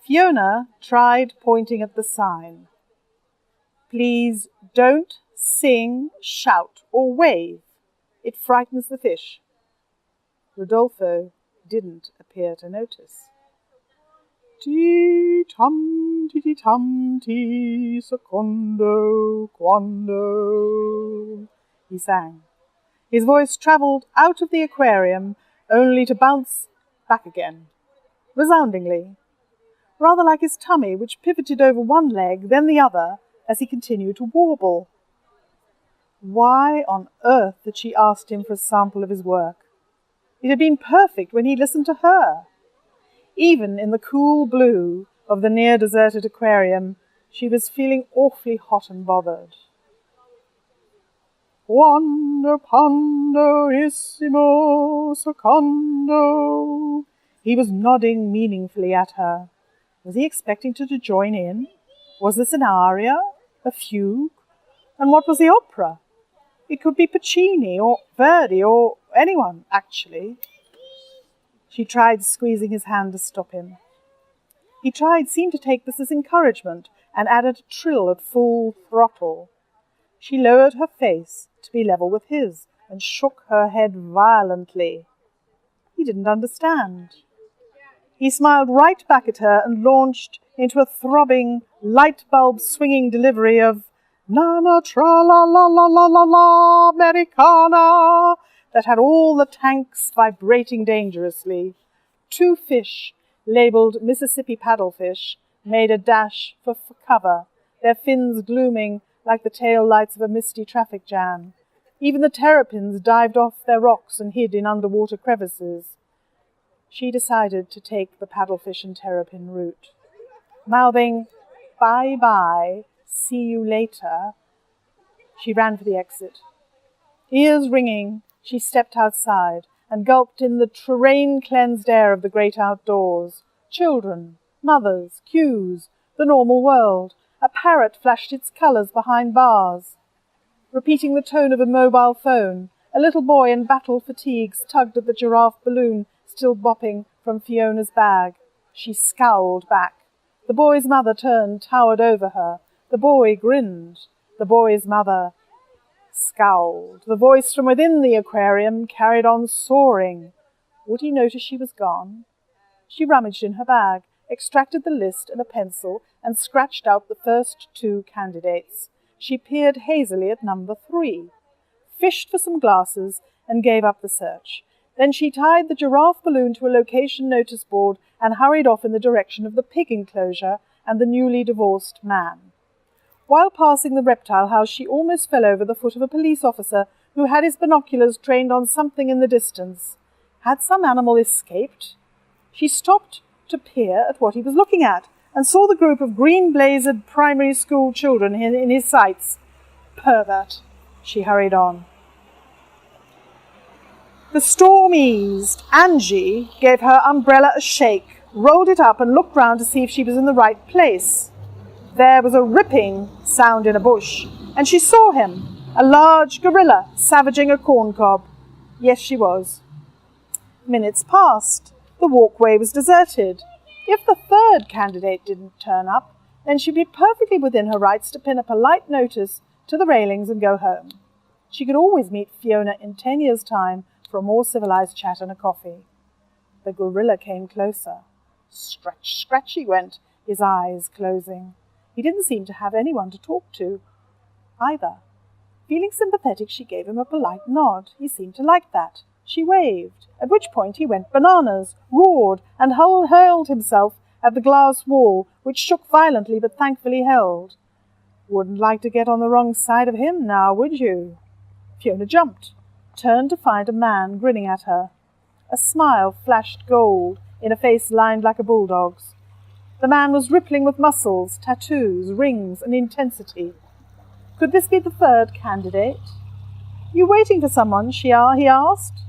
Fiona tried pointing at the sign. Please don't sing, shout, or wave. It frightens the fish. Rodolfo didn't appear to notice. Tea-tum, tee-tum, tea, secondo, quando, he sang. His voice travelled out of the aquarium, only to bounce back again, resoundingly, rather like his tummy, which pivoted over one leg, then the other, as he continued to warble. Why on earth had she asked him for a sample of his work? It had been perfect when he listened to her. Even in the cool blue of the near-deserted aquarium, she was feeling awfully hot and bothered. Quando, pandoissimo, secondo. He was nodding meaningfully at her. Was he expecting her to join in? Was this an aria? A fugue? And what was the opera? It could be Puccini or Verdi or anyone, actually. She tried squeezing his hand to stop him. He seemed to take this as encouragement, and added a trill at full throttle. She lowered her face to be level with his, and shook her head violently. He didn't understand. He smiled right back at her and launched into a throbbing, light-bulb-swinging delivery of "Na-na, tra-la-la-la-la-la-la, Americana," that had all the tanks vibrating dangerously. 2 fish, labelled Mississippi paddlefish, made a dash for cover, their fins glooming like the tail lights of a misty traffic jam. Even the terrapins dived off their rocks and hid in underwater crevices. She decided to take the paddlefish and terrapin route. Mouthing, "Bye-bye, see you later," she ran for the exit. Ears ringing, she stepped outside and gulped in the terrain-cleansed air of the great outdoors. Children, mothers, queues, the normal world. A parrot flashed its colours behind bars. Repeating the tone of a mobile phone, a little boy in battle fatigues tugged at the giraffe balloon still bopping from Fiona's bag. She scowled back. The boy's mother turned, towered over her. The boy grinned. The boy's mother scowled. The voice from within the aquarium carried on soaring. Would he notice she was gone? She rummaged in her bag, extracted the list and a pencil, and scratched out the first 2 candidates. She peered hazily at number 3, fished for some glasses, and gave up the search. Then she tied the giraffe balloon to a location notice board and hurried off in the direction of the pig enclosure and the newly divorced man. While passing the reptile house, she almost fell over the foot of a police officer who had his binoculars trained on something in the distance. Had some animal escaped? She stopped to peer at what he was looking at, and saw the group of green-blazered primary school children in his sights. Pervert, she hurried on. The storm eased. Angie gave her umbrella a shake, rolled it up and looked round to see if she was in the right place. There was a ripping sound in a bush, and she saw him, a large gorilla savaging a corncob. Yes, she was. Minutes passed. The walkway was deserted. If the 3rd candidate didn't turn up, then she'd be perfectly within her rights to pin a polite notice to the railings and go home. She could always meet Fiona in 10 years' time for a more civilized chat and a coffee. The gorilla came closer. Scratch, scratch he went, his eyes closing. He didn't seem to have anyone to talk to, either. Feeling sympathetic, she gave him a polite nod. He seemed to like that. She waved, at which point he went bananas, roared, and hurled himself at the glass wall, which shook violently but thankfully held. Wouldn't like to get on the wrong side of him now, would you? Fiona jumped, turned to find a man grinning at her. A smile flashed gold in a face lined like a bulldog's. The man was rippling with muscles, tattoos, rings, and intensity. Could this be the 3rd candidate? You waiting for someone, he asked.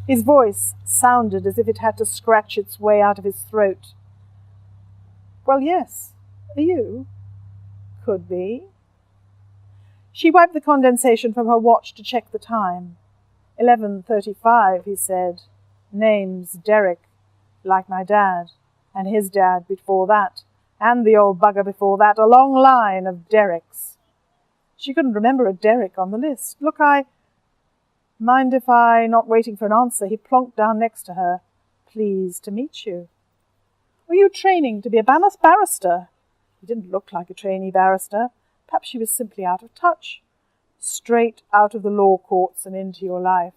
His voice sounded as if it had to scratch its way out of his throat. Well, yes. Are you? Could be. She wiped the condensation from her watch to check the time. 11:35, he said. Name's Derek, like my dad. and his dad before that, and the old bugger before that, a long line of Dereks. She couldn't remember a Derek on the list. Look, mind if I, not waiting for an answer, he plonked down next to her. Pleased to meet you. Were you training to be a barrister? He didn't look like a trainee barrister. Perhaps she was simply out of touch. Straight out of the law courts and into your life.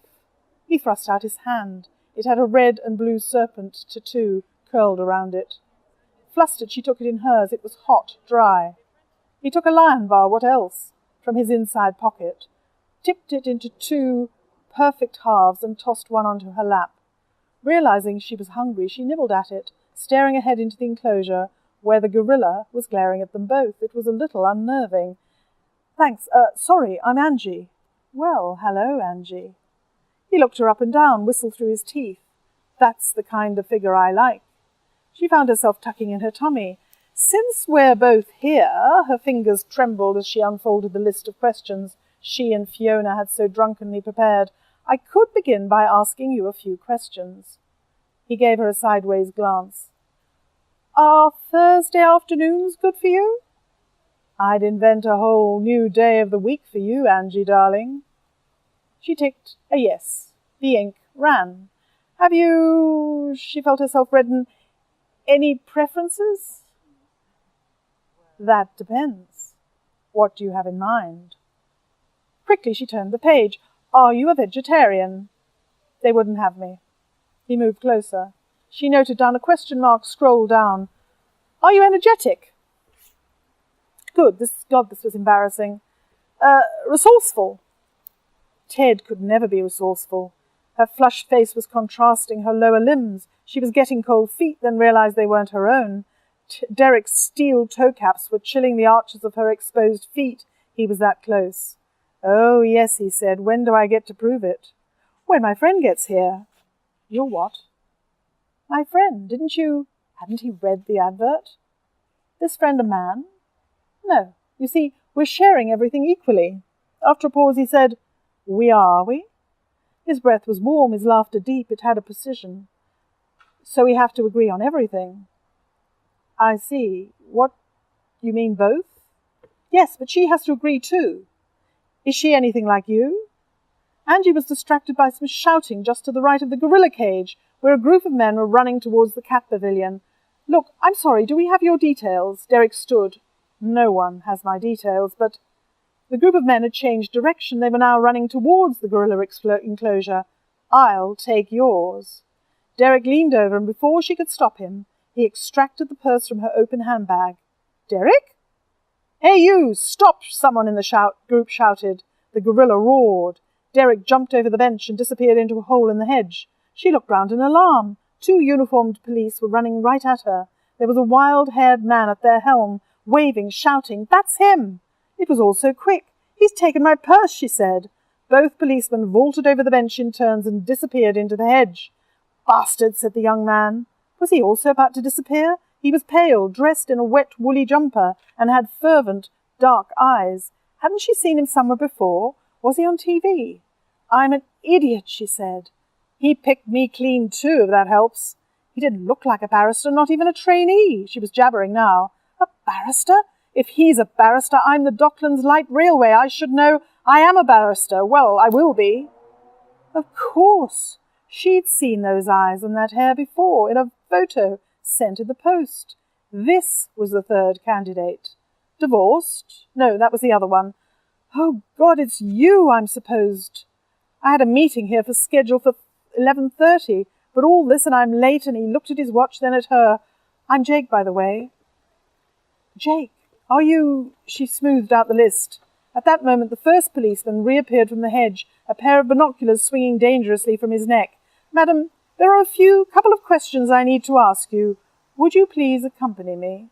He thrust out his hand. It had a red and blue serpent tattoo curled around it. Flustered, she took it in hers. It was hot, dry. He took a lion bar, what else, from his inside pocket, tipped it into 2 perfect halves and tossed one onto her lap. Realizing she was hungry, she nibbled at it, staring ahead into the enclosure, where the gorilla was glaring at them both. It was a little unnerving. Thanks. Sorry, I'm Angie. Well, hello, Angie. He looked her up and down, whistled through his teeth. That's the kind of figure I like. She found herself tucking in her tummy. Since we're both here, her fingers trembled as she unfolded the list of questions she and Fiona had so drunkenly prepared. I could begin by asking you a few questions. He gave her a sideways glance. Are Thursday afternoons good for you? I'd invent a whole new day of the week for you, Angie, darling. She ticked a yes. The ink ran. Have you, she felt herself redden, any preferences? That depends. What do you have in mind? Quickly she turned the page. Are you a vegetarian? They wouldn't have me. He moved closer. She noted down a question mark, scrolled down. Are you energetic? Good. This was embarrassing. Resourceful. Ted could never be resourceful. Her flushed face was contrasting her lower limbs. She was getting cold feet, then realized they weren't her own. Derek's steel toe caps were chilling the arches of her exposed feet. He was that close. Oh, yes, he said. When do I get to prove it? When my friend gets here. Your what? My friend. Hadn't he read the advert? This friend a man? No. You see, we're sharing everything equally. After a pause he said, We are we? His breath was warm, his laughter deep. It had a precision. So we have to agree on everything. I see. What, you mean both? Yes, but she has to agree too. Is she anything like you? Angie was distracted by some shouting just to the right of the gorilla cage, where a group of men were running towards the cat pavilion. Look, I'm sorry, do we have your details? Derek stood. No one has my details, but... The group of men had changed direction. They were now running towards the gorilla enclosure. I'll take yours. Derek leaned over, and before she could stop him, he extracted the purse from her open handbag. Derek? Hey, you! Stop! Someone in the group shouted. The gorilla roared. Derek jumped over the bench and disappeared into a hole in the hedge. She looked round in alarm. 2 uniformed police were running right at her. There was a wild-haired man at their helm, waving, shouting, That's him! It was all so quick. He's taken my purse, she said. Both policemen vaulted over the bench in turns and disappeared into the hedge. Bastard, said the young man. Was he also about to disappear? He was pale, dressed in a wet, woolly jumper, and had fervent, dark eyes. Hadn't she seen him somewhere before? Was he on TV? I'm an idiot, she said. He picked me clean, too, if that helps. He didn't look like a barrister, not even a trainee. She was jabbering now. A barrister? If he's a barrister, I'm the Docklands Light Railway. I should know. I am a barrister. Well, I will be. Of course. She'd seen those eyes and that hair before, in a photo sent in the post. This was the 3rd candidate. Divorced? No, that was the other one. Oh, God, it's you, I'm supposed. I had a meeting here scheduled for 11:30, but all this and I'm late, and he looked at his watch, then at her. I'm Jake, by the way. Jake, are you... She smoothed out the list. At that moment, the first policeman reappeared from the hedge, a pair of binoculars swinging dangerously from his neck. Madam, there are couple of questions I need to ask you. Would you please accompany me?